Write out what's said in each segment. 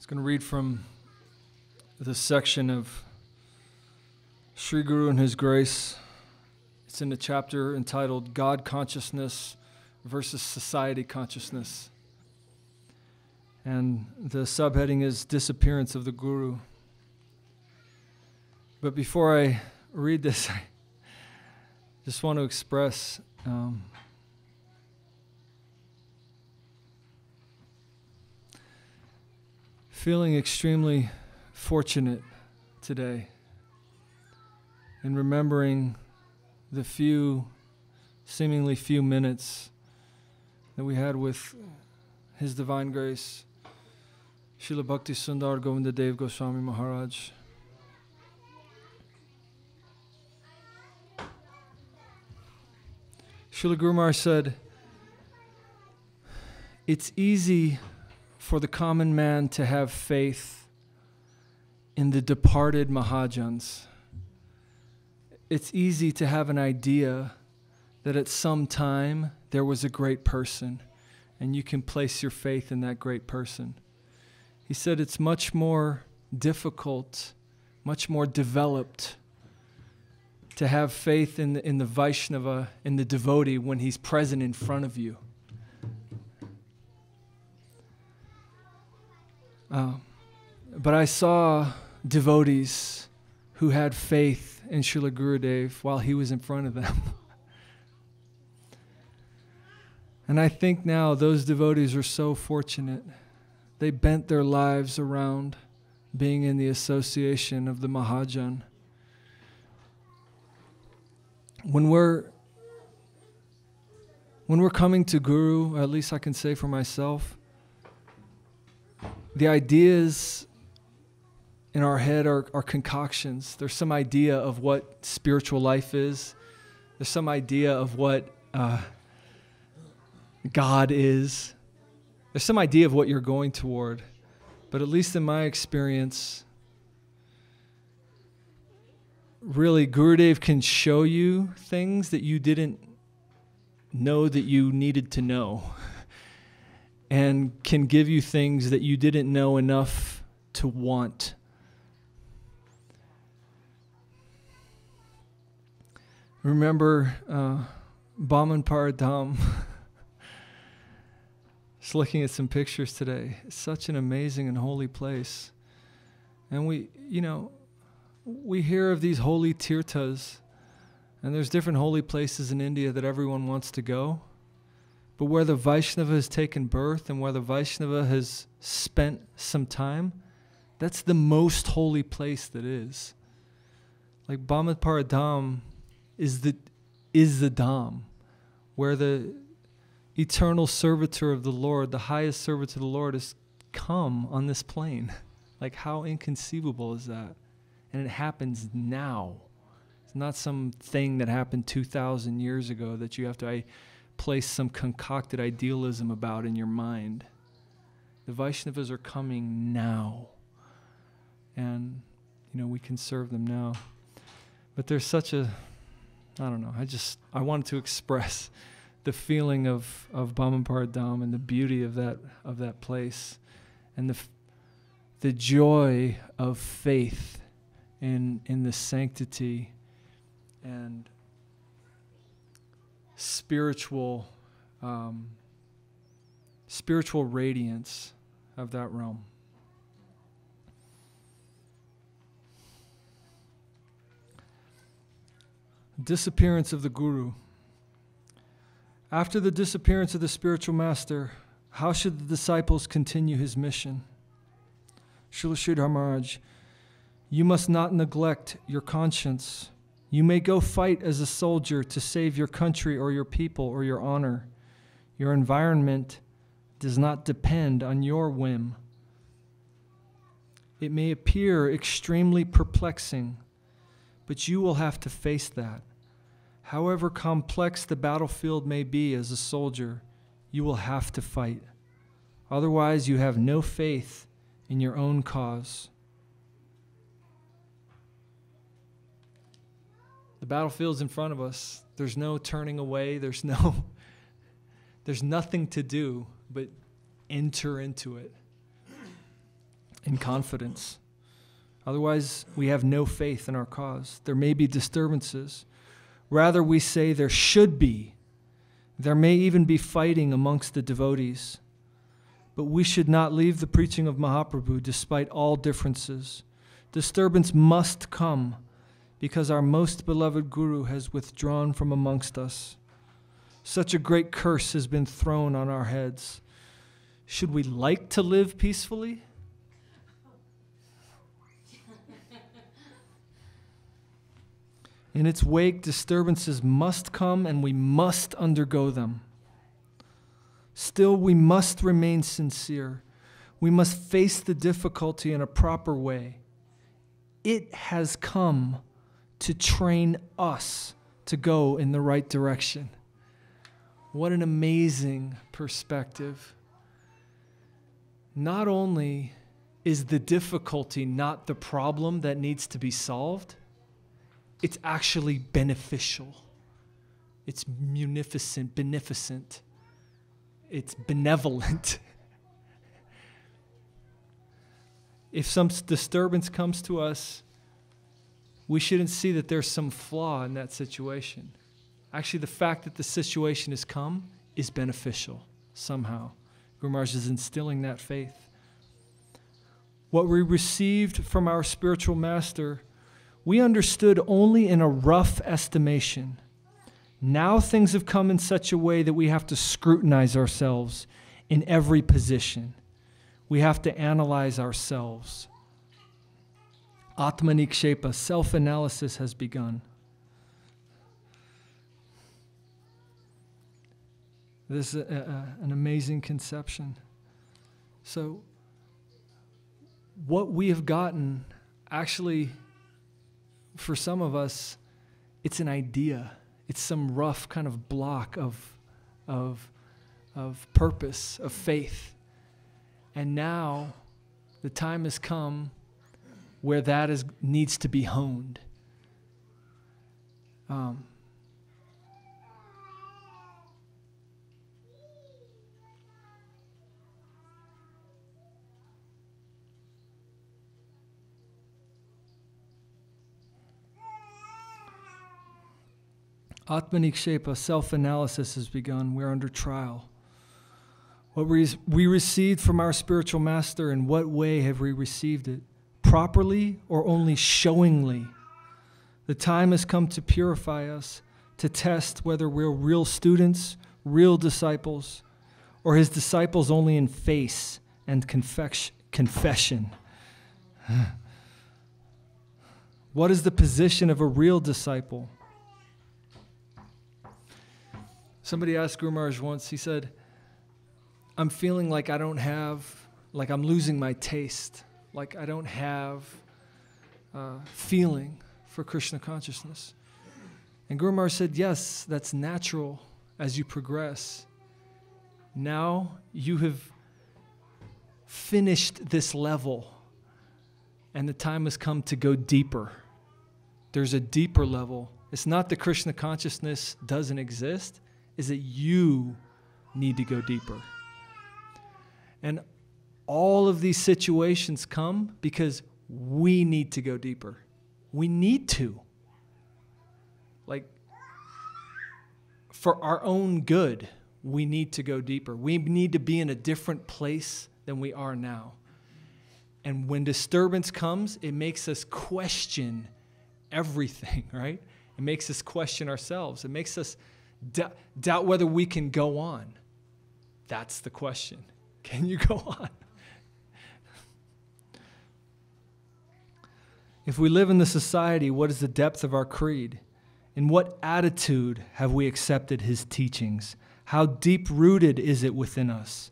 going to read from the section of Sri Guru and His Grace. It's in the chapter entitled God Consciousness versus Society Consciousness. And the subheading is Disappearance of the Guru. But before I read this, I just want to express feeling extremely fortunate today in remembering the seemingly few minutes that we had with His Divine Grace, Srila Bhakti Sundar Govinda-dev Goswami Maharaj. Srila Guru Maharaj said, "It's easy for the common man to have faith in the departed Mahajans. It's easy to have an idea that at some time there was a great person and you can place your faith in that great person." He said it's much more difficult, much more developed to have faith in the Vaishnava, in the devotee when he's present in front of you. But I saw devotees who had faith in Srila Gurudev while he was in front of them. And I think now those devotees are so fortunate. They bent their lives around being in the association of the Mahajan. When we're coming to Guru, or at least I can say for myself, the ideas in our head are concoctions. There's some idea of what spiritual life is. There's some idea of what God is. There's some idea of what you're going toward. But at least in my experience, really Gurudev can show you things that you didn't know that you needed to know. And can give you things that you didn't know enough to want. Remember Baman Paradam. Just looking at some pictures today. It's such an amazing and holy place. And we hear of these holy tirthas, and there's different holy places in India that everyone wants to go. But where the Vaishnava has taken birth and where the Vaishnava has spent some time, that's the most holy place that is. Like Bhamat Paradam is the Dham, where the eternal servitor of the Lord, the highest servitor of the Lord, has come on this plane. Like, how inconceivable is that? And it happens now. It's not some thing that happened 2,000 years ago that you have to place some concocted idealism about in your mind. The Vaishnavas are coming now. And, we can serve them now. But there's such I don't know, I wanted to express the feeling of Bhaman Paradam and the beauty of that place. And the joy of faith in the sanctity and spiritual radiance of that realm. Disappearance of the Guru. After the disappearance of the spiritual master, how should the disciples continue his mission? Srila Sridhar Maharaj, you must not neglect your conscience. You may go fight as a soldier to save your country or your people or your honor. Your environment does not depend on your whim. It may appear extremely perplexing, but you will have to face that. However complex the battlefield may be as a soldier, you will have to fight. Otherwise, you have no faith in your own cause. The battlefield's in front of us. There's no turning away. There's nothing to do but enter into it. in confidence. Otherwise, we have no faith in our cause. There may be disturbances. Rather, we say there should be. There may even be fighting amongst the devotees. But we should not leave the preaching of Mahaprabhu despite all differences. Disturbance must come because our most beloved Guru has withdrawn from amongst us. Such a great curse has been thrown on our heads. Should we like to live peacefully? In its wake, disturbances must come and we must undergo them. Still, we must remain sincere. We must face the difficulty in a proper way. It has come to train us to go in the right direction. What an amazing perspective. Not only is the difficulty not the problem that needs to be solved, it's actually beneficial. It's beneficent. It's benevolent. If some disturbance comes to us, we shouldn't see that there's some flaw in that situation. Actually, the fact that the situation has come is beneficial somehow. Guru Maharaj is instilling that faith. What we received from our spiritual master, we understood only in a rough estimation. Now things have come in such a way that we have to scrutinize ourselves in every position. We have to analyze ourselves. Atmanikshepa, self-analysis has begun. This is an amazing conception. So, what we have gotten, actually, for some of us, it's an idea. It's some rough kind of block of purpose, of faith. And now the time has come where that needs to be honed. Atmanikshepa, self-analysis has begun. We're under trial. What we received from our spiritual master, in what way have we received it? Properly or only showingly? The time has come to purify us, to test whether we're real students, real disciples, or his disciples only in face and confession. What is the position of a real disciple? Somebody asked Guru Maharaj once, he said, I'm feeling like I'm losing my taste, like I don't have feeling for Krishna consciousness. And Guru Maharaj said, yes, that's natural as you progress. Now you have finished this level, and the time has come to go deeper. There's a deeper level. It's not that Krishna consciousness doesn't exist, is that you need to go deeper. And all of these situations come because we need to go deeper. We need to. Like, for our own good, we need to go deeper. We need to be in a different place than we are now. And when disturbance comes, it makes us question everything, right? It makes us question ourselves. It makes us doubt whether we can go on. That's the question. Can you go on? If we live in the society, what is the depth of our creed? In what attitude have we accepted his teachings? How deep-rooted is it within us?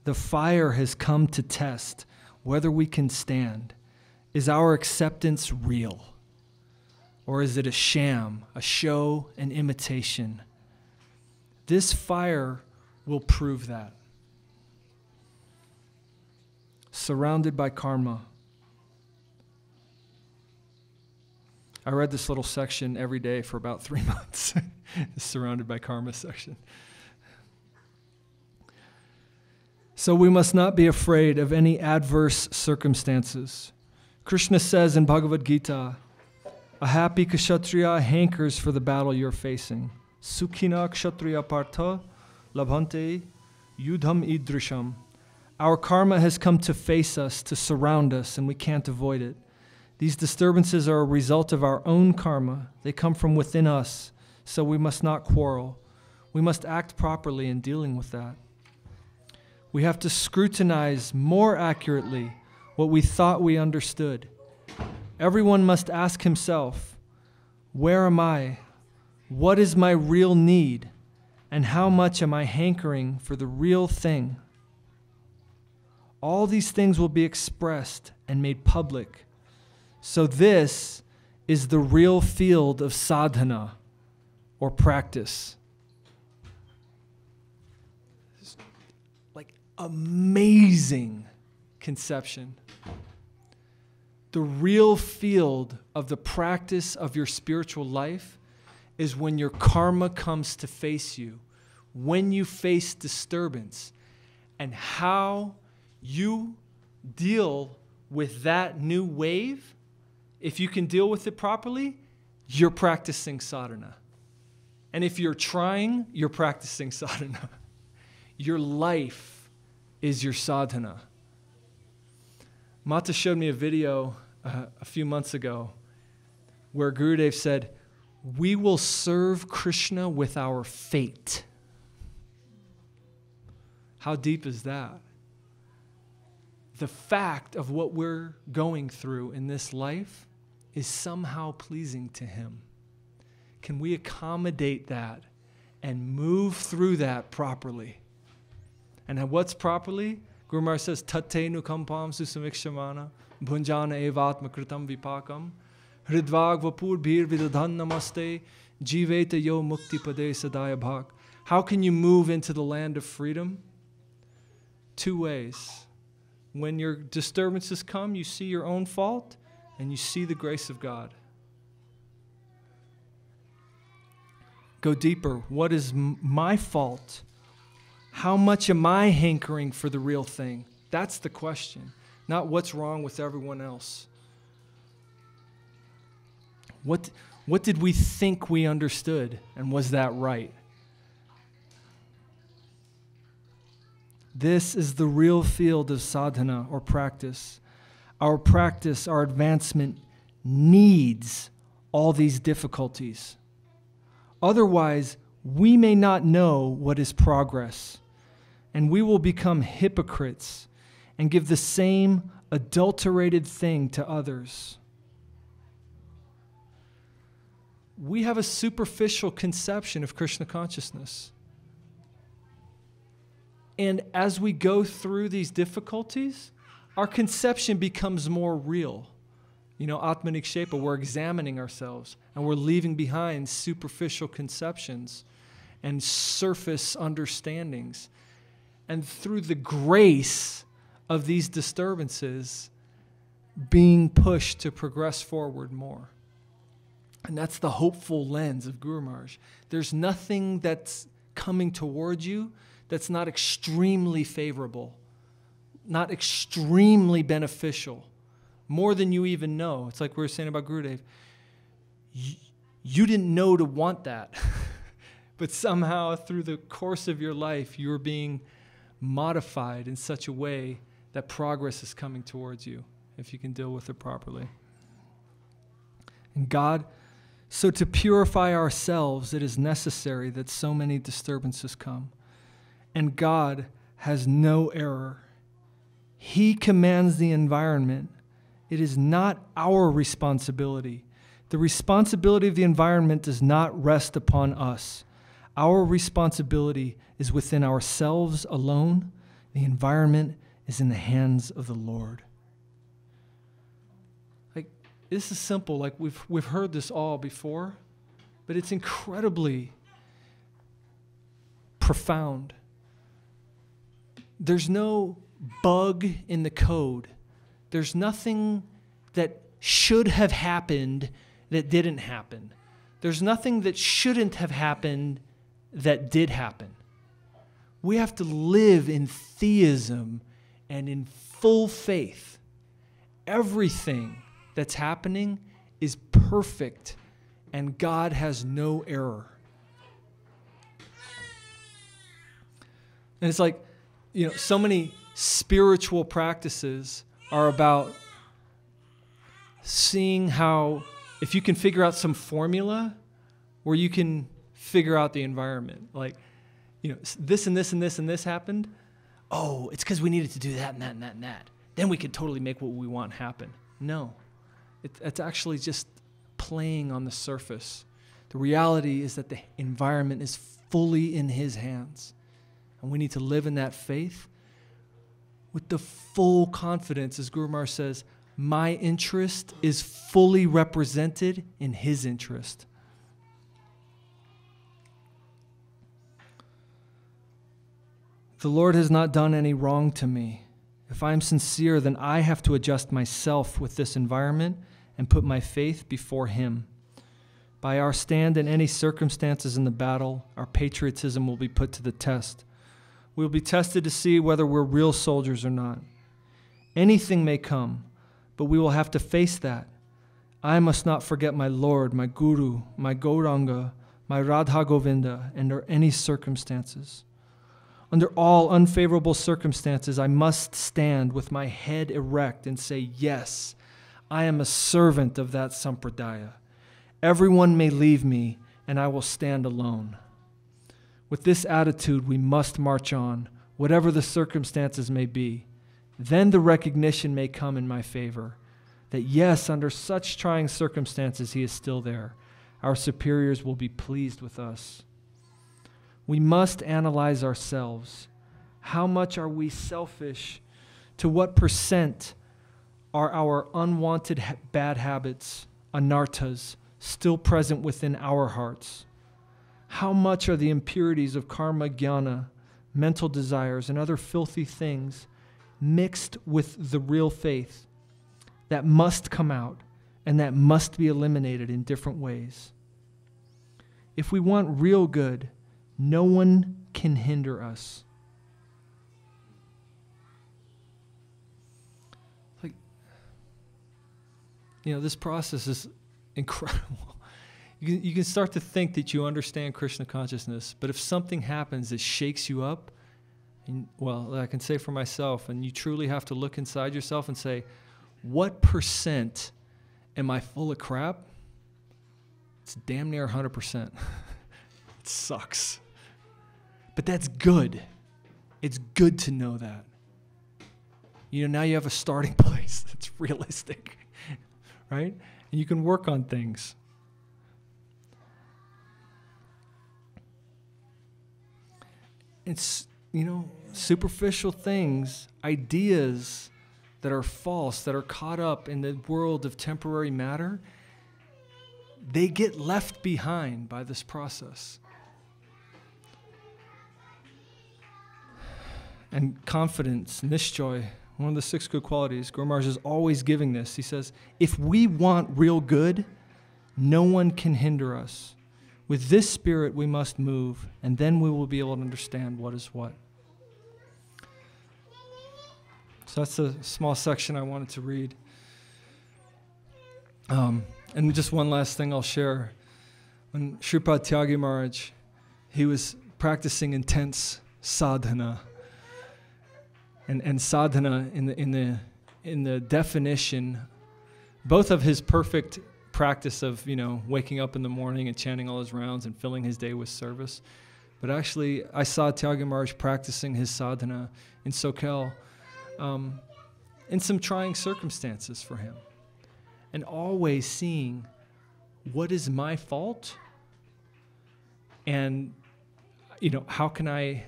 The fire has come to test whether we can stand. Is our acceptance real? Or is it a sham, a show, an imitation? This fire will prove that. Surrounded by karma. I read this little section every day for about 3 months. The surrounded by karma section. So we must not be afraid of any adverse circumstances. Krishna says in Bhagavad Gita, a happy kshatriya hankers for the battle you're facing. Sukhina kshatriya partha labhante yudham idrisham. Our karma has come to face us, to surround us, and we can't avoid it. These disturbances are a result of our own karma. They come from within us, so we must not quarrel. We must act properly in dealing with that. We have to scrutinize more accurately what we thought we understood. Everyone must ask himself, where am I? What is my real need? And how much am I hankering for the real thing? All these things will be expressed and made public. So this is the real field of sadhana, or practice. Like amazing conception. The real field of the practice of your spiritual life is when your karma comes to face you, when you face disturbance, and how you deal with that new wave. If you can deal with it properly, you're practicing sadhana. And if you're trying, you're practicing sadhana. Your life is your sadhana. Mata showed me a video a few months ago where Gurudev said, we will serve Krishna with our fate. How deep is that? The fact of what we're going through in this life is somehow pleasing to Him. Can we accommodate that and move through that properly? And what's properly? Guru Maharaj says, Tate nukampam susamikshamana bhunjana evatma kritam vipakam hridvag vapur bhir vidadhan namaste jiveta yo mukti pade sadaya bhak. How can you move into the land of freedom? Two ways. When your disturbances come, you see your own fault and you see the grace of God. Go deeper. What is my fault? How much am I hankering for the real thing? That's the question, not what's wrong with everyone else. What did we think we understood, and was that right? This is the real field of sadhana, or practice. Our practice, our advancement needs all these difficulties. Otherwise, we may not know what is progress, and we will become hypocrites and give the same adulterated thing to others. We have a superficial conception of Krishna consciousness. And as we go through these difficulties, our conception becomes more real. You know, Atmanikshepa, we're examining ourselves and we're leaving behind superficial conceptions and surface understandings. And through the grace of these disturbances, being pushed to progress forward more. And that's the hopeful lens of Guru Maharaj. There's nothing that's coming towards you that's not extremely favorable, not extremely beneficial, more than you even know. It's like we were saying about Gurudev. You didn't know to want that, but somehow through the course of your life, you're being modified in such a way that progress is coming towards you, if you can deal with it properly. And God, so to purify ourselves, it is necessary that so many disturbances come. And God has no error. He commands the environment. It is not our responsibility. The responsibility of the environment does not rest upon us. Our responsibility is within ourselves alone. The environment is in the hands of the Lord. Like, this is simple. Like, we've heard this all before, but it's incredibly profound. There's no bug in the code. There's nothing that should have happened that didn't happen. There's nothing that shouldn't have happened that did happen. We have to live in theism and in full faith. Everything that's happening is perfect, and God has no error. And it's like, so many spiritual practices are about seeing how, if you can figure out some formula where you can figure out the environment, like, this and this and this and this happened. Oh, it's because we needed to do that and that and that and that. Then we could totally make what we want happen. No, it's actually just playing on the surface. The reality is that the environment is fully in His hands. And we need to live in that faith with the full confidence, as Guru Maharaj says, my interest is fully represented in His interest. The Lord has not done any wrong to me. If I am sincere, then I have to adjust myself with this environment and put my faith before Him. By our stand in any circumstances in the battle, our patriotism will be put to the test. We will be tested to see whether we're real soldiers or not. Anything may come, but we will have to face that. I must not forget my Lord, my Guru, my Gauranga, my Radha Govinda, under any circumstances. Under all unfavorable circumstances, I must stand with my head erect and say, yes, I am a servant of that sampradaya. Everyone may leave me, and I will stand alone. With this attitude, we must march on, whatever the circumstances may be. Then the recognition may come in my favor that, yes, under such trying circumstances, He is still there. Our superiors will be pleased with us. We must analyze ourselves. How much are we selfish? To what percent are our unwanted bad habits, anarthas, still present within our hearts? How much are the impurities of karma, jnana, mental desires, and other filthy things mixed with the real faith that must come out and that must be eliminated in different ways? If we want real good, no one can hinder us. Like, this process is incredible. You can start to think that you understand Krishna consciousness, but if something happens that shakes you up, I can say for myself, and you truly have to look inside yourself and say, what percent am I full of crap? It's damn near 100%. It sucks. But that's good. It's good to know that. Now you have a starting place that's realistic, right? And you can work on things. It's, superficial things, ideas that are false, that are caught up in the world of temporary matter, they get left behind by this process. And confidence, nishchoy, one of the 6 good qualities, Guru Maharaj is always giving this. He says, if we want real good, no one can hinder us. With this spirit we must move, and then we will be able to understand what is what. So that's a small section I wanted to read. And just one last thing I'll share. When Sripad Tyagi Maharaj, he was practicing intense sadhana. And sadhana in the definition, both of his perfect practice of waking up in the morning and chanting all his rounds and filling his day with service, but actually I saw Tyagi Maharaj practicing his sadhana in Sokel in some trying circumstances for him, and always seeing what is my fault, and how can I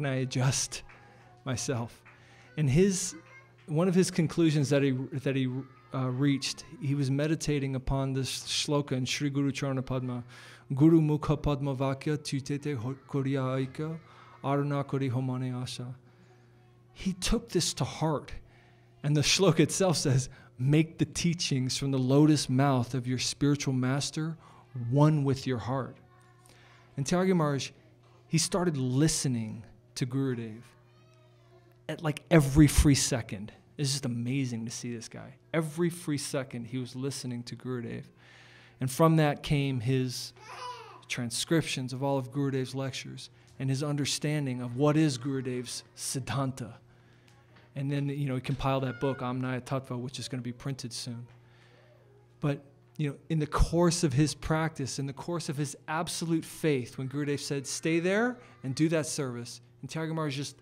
adjust myself. And one of his conclusions that he reached, he was meditating upon this shloka in Sri Guru Charana Padma, Guru Mukha Padma Vakya Tutete Koriya Aika Aruna Kori Homane Asha. He took this to heart, and the shloka itself says, make the teachings from the lotus mouth of your spiritual master one with your heart. And Tyagi Maharaj, he started listening to Gurudev at like every free second. It's just amazing to see this guy. Every free second he was listening to Gurudev. And from that came his transcriptions of all of Gurudev's lectures and his understanding of what is Gurudev's Siddhanta. And then, he compiled that book, Amnaya Tattva, which is going to be printed soon. But, in the course of his practice, in the course of his absolute faith, when Gurudev said, stay there and do that service, and Tyagaraja Maharaj just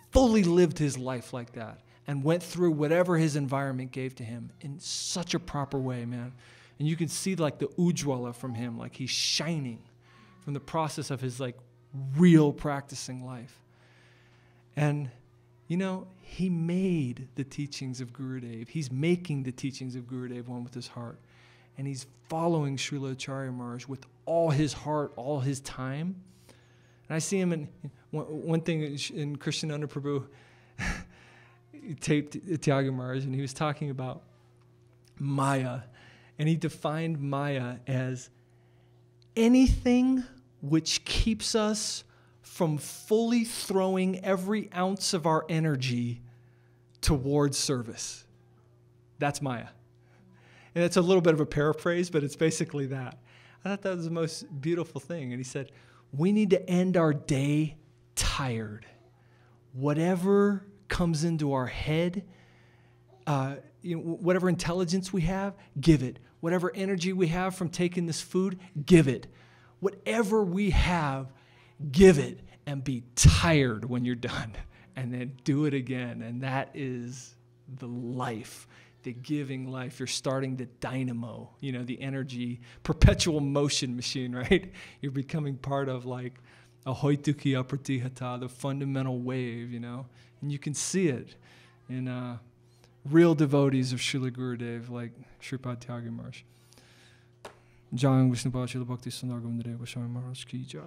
fully lived his life like that and went through whatever his environment gave to him in such a proper way, man. And you can see like the ujjwala from him, like he's shining from the process of his like real practicing life. And, he made the teachings of Gurudev. He's making the teachings of Gurudev one with his heart. And he's following Srila Acharya Maharaj with all his heart, all his time. And I see him in one thing in Krishnananda Prabhu, he taped Tyagaraja Maharaj, and he was talking about Maya. And he defined Maya as anything which keeps us from fully throwing every ounce of our energy towards service. That's Maya. And it's a little bit of a paraphrase, but it's basically that. I thought that was the most beautiful thing. And he said, we need to end our day tired. Whatever comes into our head, whatever intelligence we have, give it. Whatever energy we have from taking this food, give it. Whatever we have, give it, and be tired when you're done, and then do it again. And that is the life, the giving life. You're starting the dynamo, the energy, perpetual motion machine, right? You're becoming part of like a hoituki apratihata, the fundamental wave, and you can see it in real devotees of Srila Gurudev, like Sripad Tyagaraja Maharaj. Jai Vishnu Srila Bhakti Sundar Govinda-dev Goswami Maharaj ki jai.